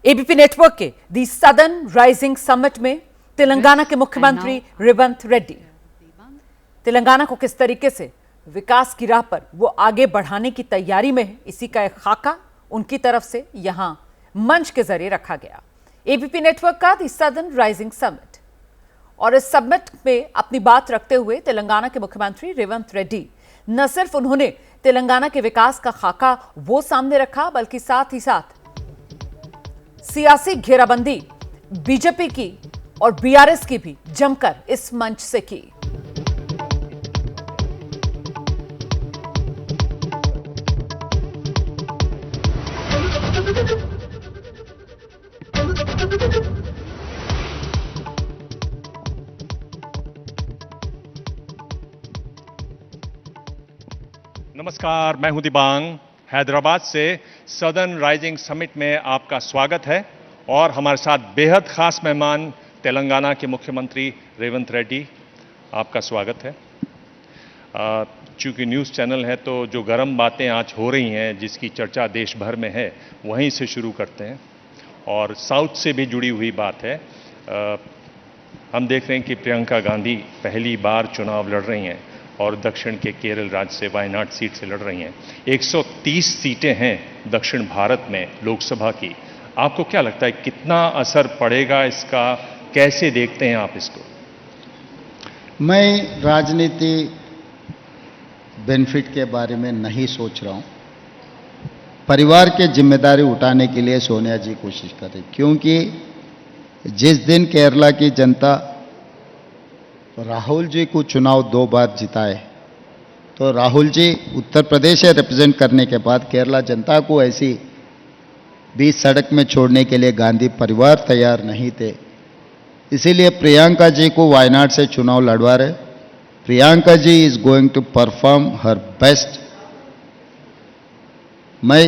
ABP network के दी southern rising summit में तेलंगाना के मुख्यमंत्री रेवंत रेड्डी तेलंगाना को किस तरीके से विकास की राह पर वो आगे बढ़ाने की तैयारी में है, इसी का एक खाका उनकी तरफ से यहां मंच के जरिए रखा गया। एबीपी नेटवर्क का दी सदर्न राइजिंग समिट और इस समिट में अपनी बात रखते हुए तेलंगाना के मुख्यमंत्री रेवंत रेड्डी न सिर्फ उन्होंने तेलंगाना के विकास का खाका वो सामने रखा, बल्कि साथ ही साथ सियासी घेराबंदी बीजेपी की और बीआरएस की भी जमकर इस मंच से की। नमस्कार, मैं हूं दिबांग। हैदराबाद से सदर्न राइजिंग समिट में आपका स्वागत है और हमारे साथ बेहद खास मेहमान तेलंगाना के मुख्यमंत्री रेवंत रेड्डी, आपका स्वागत है। चूंकि न्यूज़ चैनल है तो जो गर्म बातें आज हो रही हैं, जिसकी चर्चा देश भर में है, वहीं से शुरू करते हैं और साउथ से भी जुड़ी हुई बात है। हम देख रहे हैं कि प्रियंका गांधी पहली बार चुनाव लड़ रही हैं और दक्षिण के केरल राज्य से वायनाड सीट से लड़ रही हैं। 130 सीटें हैं दक्षिण भारत में लोकसभा की। आपको क्या लगता है कितना असर पड़ेगा इसका, कैसे देखते हैं आप इसको? मैं राजनीति बेनिफिट के बारे में नहीं सोच रहा हूं। परिवार की जिम्मेदारी उठाने के लिए सोनिया जी कोशिश कर रही, क्योंकि जिस दिन केरला की जनता राहुल जी को चुनाव 2 बार जिताए, तो राहुल जी उत्तर प्रदेश से रिप्रेजेंट करने के बाद केरला जनता को ऐसी बीच सड़क में छोड़ने के लिए गांधी परिवार तैयार नहीं थे। इसीलिए प्रियंका जी को वायनाड से चुनाव लड़वा रहे। Priyanka ji is going to perform her best. मैं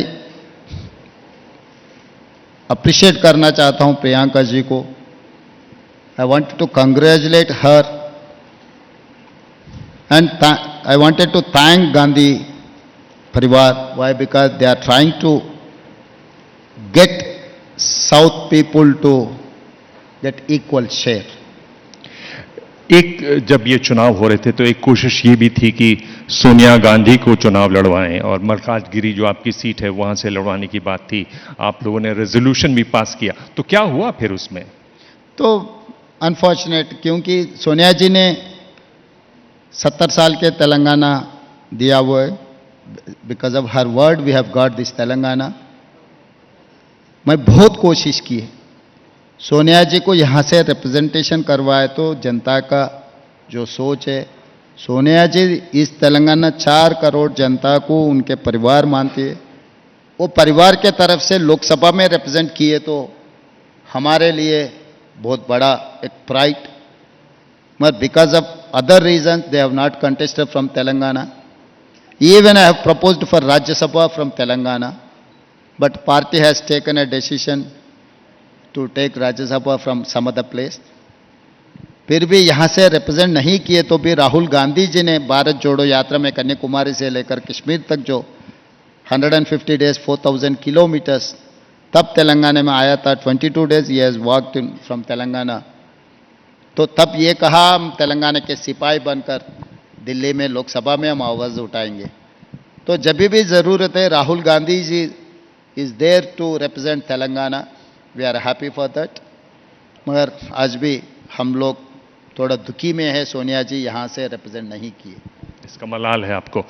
अप्रिशिएट करना चाहता हूं प्रियंका जी को। I want to congratulate her and I wanted to thank Gandhi Parivar. Why? Because they are trying to get South people to get equal share. एक जब ये चुनाव हो रहे थे तो एक कोशिश ये भी थी कि सोनिया गांधी को चुनाव लड़वाएं और मरकाजगिरी जो आपकी सीट है वहां से लड़वाने की बात थी। आप लोगों ने रेजोल्यूशन भी पास किया, तो क्या हुआ फिर उसमें? तो अनफॉर्चुनेट, क्योंकि सोनिया जी ने 70 साल के तेलंगाना दिया हुआ है। Because of her word we have got this Telangana. मैं बहुत कोशिश की है सोनिया जी को यहां से रिप्रेजेंटेशन करवाए, तो जनता का जो सोच है, सोनिया जी इस तेलंगाना 4 करोड़ जनता को उनके परिवार मानती है। वो परिवार के तरफ से लोकसभा में रिप्रेजेंट किए, तो हमारे लिए बहुत बड़ा एक pride. But because of other reasons, they have not contested from Telangana. Even I have proposed for Rajya Sabha from Telangana, but party has taken a decision to take Rajya Sabha from some other place. फिर भी यहाँ से represent नहीं किए, तो भी राहुल गांधी जी ने भारत जोड़ो यात्रा में कन्याकुमारी से लेकर कश्मीर तक जो 150 डेज 4000 किलोमीटर्स तब तेलंगाना में आया था। 22 days he has walked in from Telangana. तो तब ये कहा हम तेलंगाना के सिपाही बनकर दिल्ली में लोकसभा में हम आवाज़ उठाएंगे। तो जब भी ज़रूरत है, Rahul Gandhi ji is there to represent Telangana. We are happy for that. मगर आज भी हम लोग थोड़ा दुखी में है, सोनिया जी यहाँ से रिप्रेजेंट नहीं किए। इसका मलाल है आपको।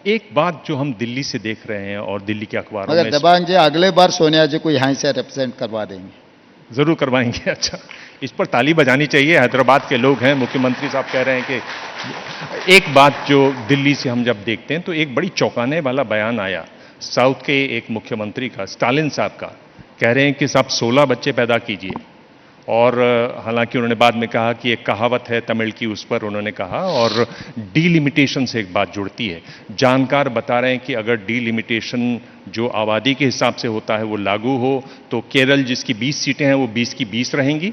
एक बात जो हम दिल्ली से देख रहे हैं और दिल्ली के अखबारों मगर दबांग जी अगले बार सोनिया जी को यहाँ से रिप्रेजेंट करवा देंगे। जरूर करवाएंगे। अच्छा, इस पर ताली बजानी चाहिए। हैदराबाद के लोग हैं, मुख्यमंत्री साहब कह रहे हैं कि एक बात जो दिल्ली से हम जब देखते हैं तो एक बड़ी चौंकाने वाला बयान आया साउथ के एक मुख्यमंत्री का, स्टालिन साहब का। कह रहे हैं कि साहब 16 बच्चे पैदा कीजिए। और हालांकि उन्होंने बाद में कहा कि एक कहावत है तमिल की, उस पर उन्होंने कहा, और डीलिमिटेशन से एक बात जुड़ती है। जानकार बता रहे हैं कि अगर डीलिमिटेशन जो आबादी के हिसाब से होता है वो लागू हो तो केरल जिसकी 20 सीटें हैं वो 20 की 20 रहेंगी,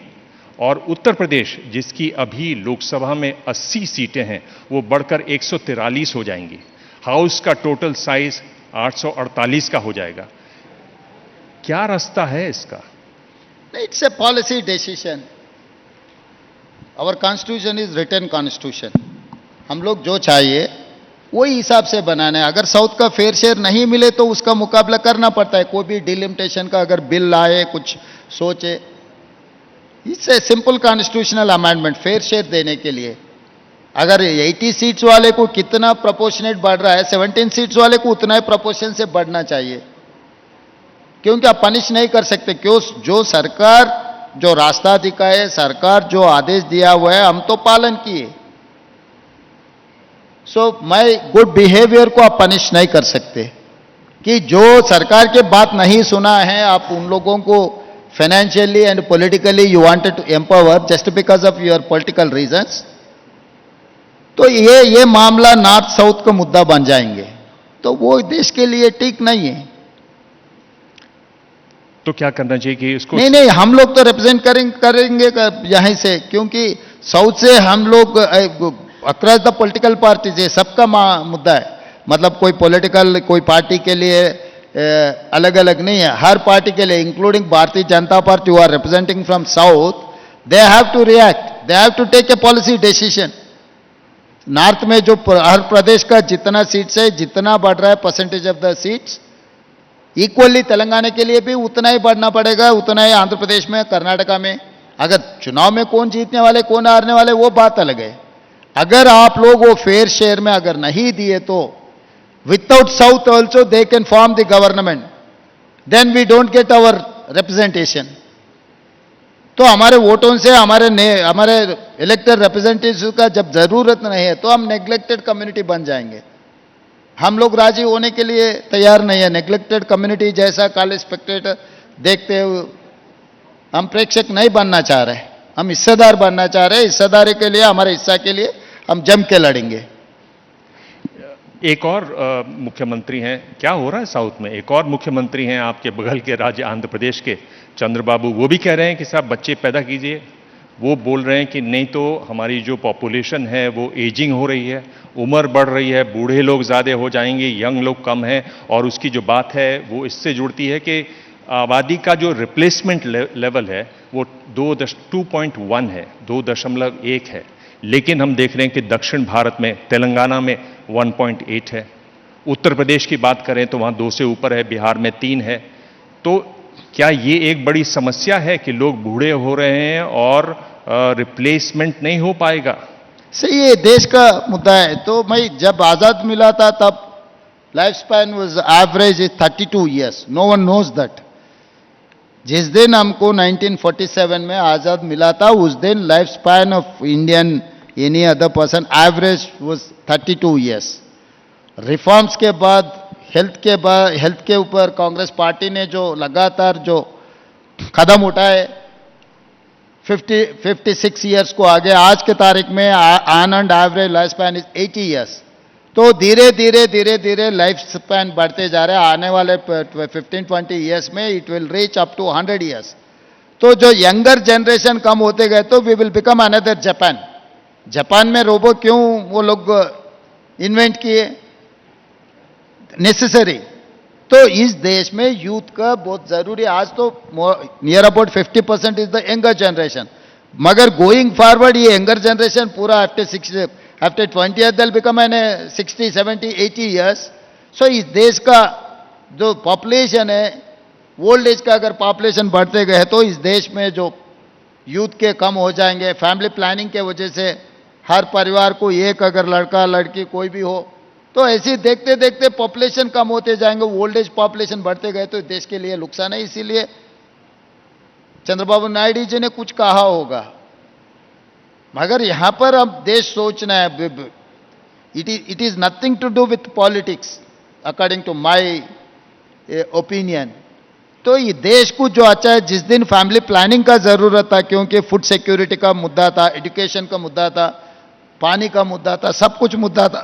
और उत्तर प्रदेश जिसकी अभी लोकसभा में 80 सीटें हैं वो बढ़कर 143 हो जाएंगी। हाउस का टोटल साइज 848 का हो जाएगा। क्या रास्ता है इसका? It's a policy decision. Our constitution is written constitution. हम लोग जो चाहिए वही हिसाब से बनाना है. अगर साउथ का फेयर शेयर नहीं मिले तो उसका मुकाबला करना पड़ता है. कोई भी डिलिमिटेशन का अगर बिल आए, कुछ सोचे, it's a simple constitutional amendment fair share देने के लिए. अगर 80 सीट्स वाले को कितना प्रोपोर्शनेट बढ़ रहा है, 17 सीट्स वाले को उतना ही प्रोपोर्शन से बढ़ना चाहिए. क्योंकि आप पनिश नहीं कर सकते. क्यों? जो सरकार, जो रास्ता दिखाए, सरकार जो आदेश दिया हुआ है, हम तो पालन किए. सो मैं गुड बिहेवियर को आप पनिश नहीं कर सकते. कि जो सरकार के बात नहीं सुना है, आप उन लोगों को financially and politically you wanted to empower just because of your political reasons, तो ये मामला नॉर्थ साउथ का मुद्दा बन जाएंगे. तो वो देश के लिए ठीक नहीं है. तो क्या करना चाहिए कि इसको? नहीं, हम लोग तो रिप्रेजेंट करेंगे यहीं से, क्योंकि साउथ से हम लोग अक्रॉस द पॉलिटिकल पार्टीज, ये सबका मुद्दा है. मतलब कोई पॉलिटिकल, कोई पार्टी के लिए अलग अलग नहीं है, हर पार्टी के लिए, including Bharatiya Janata party, who are representing from south, they have to react, they have to take a policy decision. North में जो हर प्रदेश का जितना सीट्स है, जितना बढ़ रहा है percentage of the seats, equally Telangana के लिए भी उतना ही बढ़ना पड़ेगा, उतना ही आंध्र प्रदेश में, कर्नाटका में. अगर चुनाव में कौन जीतने वाले, कौन हारने वाले, वो बात अलग है. अगर आप लोग वो फेयर शेयर में अगर नहीं दिए तो without south also they can form the government, then we don't get our representation. तो हमारे वोटों से, हमारे इलेक्टेड रिप्रेजेंटेटिव्स का जब जरूरत नहीं है तो हम नेग्लेक्टेड कम्युनिटी बन जाएंगे. हम लोग राजी होने के लिए तैयार नहीं है. नेग्लेक्टेड कम्युनिटी जैसा खाली स्पेक्टेटर देखते हुए हम प्रेक्षक नहीं बनना चाह रहे, हम हिस्सेदार बनना चाह रहे हैं. हिस्सेदारी के लिए, हमारे हिस्सा के लिए हम जम के लड़ेंगे. एक और मुख्यमंत्री हैं, क्या हो रहा है साउथ में? एक और मुख्यमंत्री हैं आपके बगल के राज्य आंध्र प्रदेश के, चंद्रबाबू. वो भी कह रहे हैं कि साहब बच्चे पैदा कीजिए. वो बोल रहे हैं कि नहीं तो हमारी जो पॉपुलेशन है वो एजिंग हो रही है, उम्र बढ़ रही है, बूढ़े लोग ज़्यादा हो जाएंगे, यंग लोग कम हैं. और उसकी जो बात है वो इससे जुड़ती है कि आबादी का जो रिप्लेसमेंट लेवल है वो 2.1 है, 2.1 है. लेकिन हम देख रहे हैं कि दक्षिण भारत में, तेलंगाना में 1.8 है. उत्तर प्रदेश की बात करें तो वहाँ 2 से ऊपर है, बिहार में 3 है. तो क्या ये एक बड़ी समस्या है कि लोग बूढ़े हो रहे हैं और रिप्लेसमेंट नहीं हो पाएगा? सही, ये देश का मुद्दा है. तो मैं जब आज़ाद मिला था तब life span was average 32 years. No one knows that. जिस दिन हमको 1947 में आज़ाद मिला था, उस दिन life span of Indian any other person average was 32 years. Reforms के बाद, हेल्थ के ऊपर कांग्रेस पार्टी ने जो लगातार जो कदम उठाए, 56 ईयर्स को आगे, आज के तारीख में on and average life span is 80 years. तो धीरे धीरे लाइफ स्पैन बढ़ते जा रहे हैं. आने वाले 15-20 ईयर्स में it will reach up to 100 years. तो जो यंगर जनरेशन कम होते गए तो we will become another Japan. Japan में रोबो क्यों वो लोग इन्वेंट किए? नेसेसरी. तो इस देश में यूथ का बहुत जरूरी. आज तो near about 50% is the younger generation. मगर गोइंग फॉरवर्ड ये यंगर जनरेशन पूरा after 20 years they'll become 60, 70, 80 years. सो इस देश का जो पॉपुलेशन है, ओल्ड एज का अगर पॉपुलेशन बढ़ते गए तो इस देश में जो यूथ के कम हो जाएंगे. फैमिली प्लानिंग के वजह से हर परिवार को एक अगर लड़का लड़की कोई भी हो, तो ऐसे देखते देखते पॉपुलेशन कम होते जाएंगे. ओल्ड एज पॉपुलेशन बढ़ते गए तो देश के लिए नुकसान है. इसीलिए चंद्रबाबू नायडू जी ने कुछ कहा होगा, मगर यहां पर अब देश सोचना है. It is nothing to do with politics according to my opinion. तो ये देश को जो अच्छा है, जिस दिन फैमिली प्लानिंग का जरूरत था, क्योंकि फूड सिक्योरिटी का मुद्दा था, एजुकेशन का मुद्दा था, पानी का मुद्दा था, सब कुछ मुद्दा था,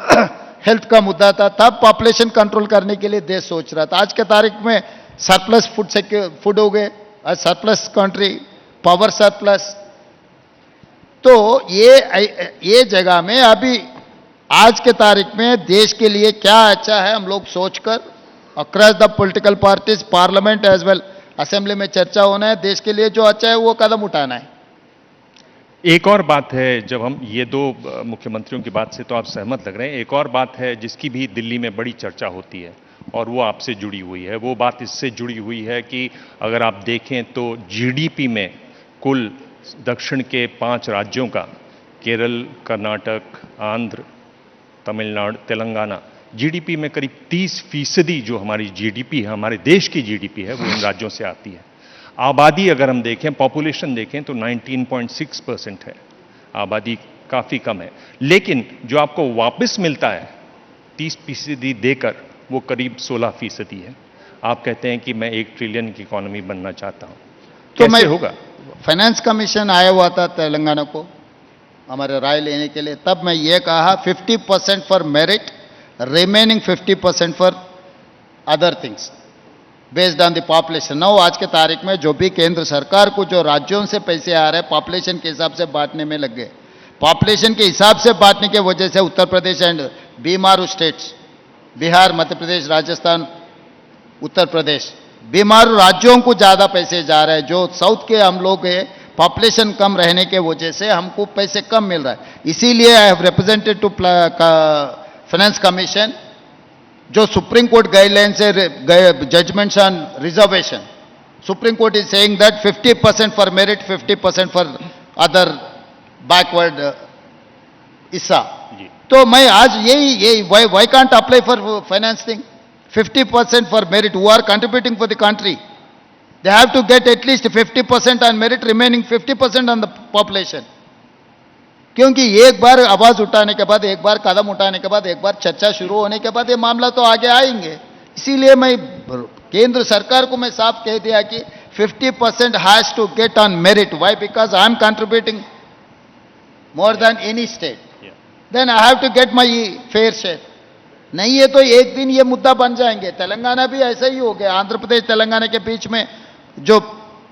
हेल्थ का मुद्दा था, तब पॉपुलेशन कंट्रोल करने के लिए देश सोच रहा था. आज के तारीख में सरप्लस फूड हो गए, सरप्लस कंट्री, पावर सरप्लस. तो ये जगह में अभी आज के तारीख में देश के लिए क्या अच्छा है, हम लोग सोचकर across the political parties, parliament as well assembly में चर्चा होना है, देश के लिए जो अच्छा है वो कदम उठाना है। एक और बात है, जब हम ये दो मुख्यमंत्रियों की बात से तो आप सहमत लग रहे हैं, एक और बात है जिसकी भी दिल्ली में बड़ी चर्चा होती है और वो आपसे जुड़ी हुई है। वो बात इससे जुड़ी हुई है कि अगर आप देखें तो जीडीपी में कुल दक्षिण के 5 राज्यों का, केरल, कर्नाटक, आंध्र, तमिलनाडु, तेलंगाना, जीडीपी में करीब 30% जो हमारी जीडीपी है, हमारे देश की जीडीपी है, वो इन राज्यों से आती है। आबादी अगर हम देखें, पॉपुलेशन देखें तो 19.6% है, आबादी काफ़ी कम है, लेकिन जो आपको वापस मिलता है 30% देकर, वो करीब 16% है। आप कहते हैं कि मैं 1 ट्रिलियन की इकोनॉमी बनना चाहता हूं, तो कैसे होगा? फाइनेंस कमीशन आया हुआ था तेलंगाना को हमारे राय लेने के लिए, तब मैं ये कहा 50% for merit, remaining 50% for other things based on the population. Now आज के तारीख में जो भी केंद्र सरकार को जो राज्यों से पैसे आ रहे हैं पॉपुलेशन के हिसाब से बांटने में लग गए। पॉपुलेशन के हिसाब से बांटने की वजह से Uttar Pradesh and BIMARU states, Bihar, Madhya Pradesh, Rajasthan, Uttar Pradesh, बीमारू राज्यों को ज्यादा पैसे जा रहे हैं। जो साउथ के हम लोग हैं, पॉपुलेशन कम रहने के वजह से हमको पैसे कम मिल रहा है। इसीलिए I have represented to finance commission, जो सुप्रीम कोर्ट गाइडलाइंस है, judgments on reservation, supreme court is saying that 50% for merit, 50% for other backward हिस्सा। तो मैं आज यही why can't apply for finance thing, 50% for merit, who are contributing for the country, they have to get at least 50% on merit, remaining 50% on the population। क्योंकि एक बार आवाज उठाने के बाद, एक बार कदम उठाने के बाद, एक बार चर्चा शुरू होने के बाद ये मामला तो आगे आएंगे। इसीलिए मैं केंद्र सरकार को मैं साफ कह दिया कि 50% has to get on merit. Why? Because I am contributing more than any state, then I have to get my fair share. नहीं है तो एक दिन ये मुद्दा बन जाएंगे। तेलंगाना भी ऐसा ही हो गया, आंध्र प्रदेश तेलंगाना के बीच में जो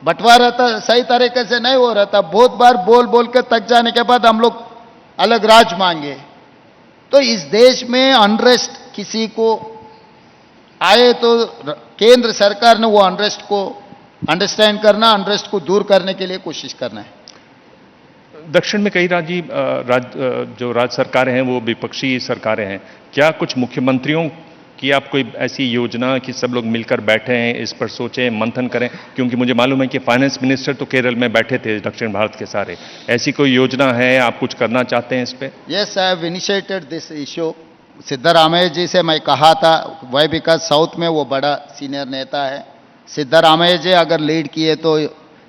बंटवारा था सही तरीके से नहीं हो रहा था, बहुत बार बोल बोल के थक जाने के बाद हम लोग अलग राज मांगे। तो इस देश में अनरेस्ट किसी को आए तो केंद्र सरकार ने वो अनरेस्ट को अंडरस्टैंड करना, अनरेस्ट को दूर करने के लिए कोशिश करना है। दक्षिण में कई जो राज्य सरकारें हैं वो विपक्षी सरकारें हैं। क्या कुछ मुख्यमंत्रियों की आप कोई ऐसी योजना कि सब लोग मिलकर बैठे हैं, इस पर सोचें, मंथन करें? क्योंकि मुझे मालूम है कि फाइनेंस मिनिस्टर तो केरल में बैठे थे, दक्षिण भारत के सारे। ऐसी कोई योजना है, आप कुछ करना चाहते हैं इस पे? Yes, I have initiated this issue. Siddaramaiah ji से मैं कहा था, वाई? बिकॉज साउथ में वो बड़ा सीनियर नेता है। सिद्धरामैया जी अगर लीड किए तो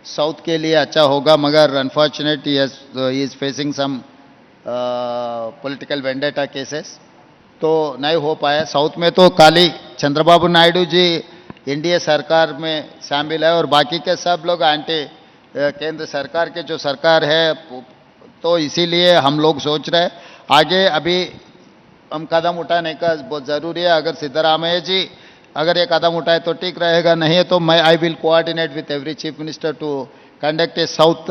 साउथ के लिए अच्छा होगा, मगर unfortunate he is facing some political vendetta cases, तो नहीं हो पाया। साउथ में तो खाली चंद्रबाबू नायडू जी एनडीए सरकार में शामिल है और बाकी के सब लोग एंटी केंद्र सरकार के जो सरकार है, तो इसीलिए हम लोग सोच रहे हैं आगे अभी हम कदम उठाने का बहुत ज़रूरी है। अगर सिद्धरामैया जी अगर ये कदम उठाए तो ठीक रहेगा, नहीं है तो मैं I will coordinate with every chief minister to conduct a south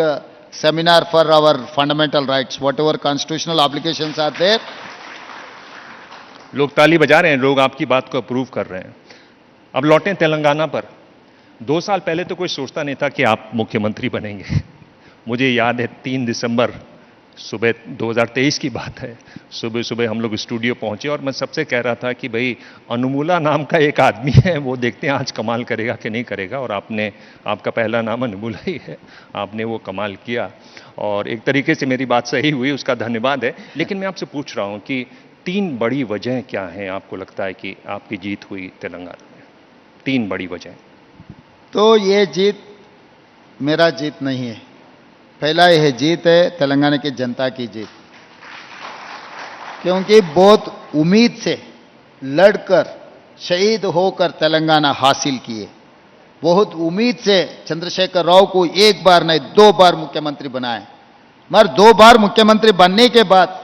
seminar for our fundamental rights, whatever constitutional obligations are there. लोग ताली बजा रहे हैं, लोग आपकी बात को अप्रूव कर रहे हैं। अब लौटें तेलंगाना पर। 2 साल पहले तो कोई सोचता नहीं था कि आप मुख्यमंत्री बनेंगे। मुझे याद है 3 दिसंबर सुबह 2023 की बात है, सुबह सुबह हम लोग स्टूडियो पहुंचे और मैं सबसे कह रहा था कि भाई अनुमुला नाम का एक आदमी है, वो देखते हैं आज कमाल करेगा कि नहीं करेगा। और आपका पहला नाम अनुमुला ही है, आपने वो कमाल किया और एक तरीके से मेरी बात सही हुई, उसका धन्यवाद है। लेकिन मैं आपसे पूछ रहा हूं कि 3 बड़ी वजह क्या हैं आपको लगता है कि आपकी जीत हुई तेलंगाना में? 3 बड़ी वजह। तो ये जीत मेरा जीत नहीं है। पहला यह जीत है तेलंगाना की जनता की जीत, क्योंकि बहुत उम्मीद से लड़कर शहीद होकर तेलंगाना हासिल किए। बहुत उम्मीद से चंद्रशेखर राव को 1 बार नहीं 2 बार मुख्यमंत्री बनाए, मगर 2 बार मुख्यमंत्री बनने के बाद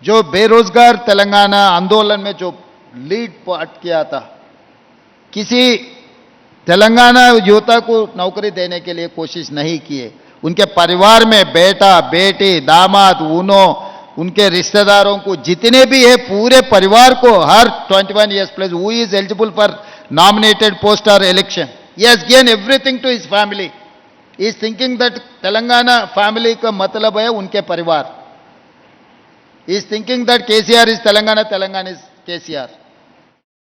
जो बेरोजगार तेलंगाना आंदोलन में जो लीड पार्ट किया था, किसी तेलंगाना युवता को नौकरी देने के लिए कोशिश नहीं किए। उनके परिवार में बेटा बेटी दामाद उनके रिश्तेदारों को जितने भी है पूरे परिवार को हर 21 years plus who is eligible for nominated post और election He has given everything to his family. He is thinking that Telangana family का मतलब है उनके परिवार. He is thinking that KCR is Telangana, Telangana is KCR.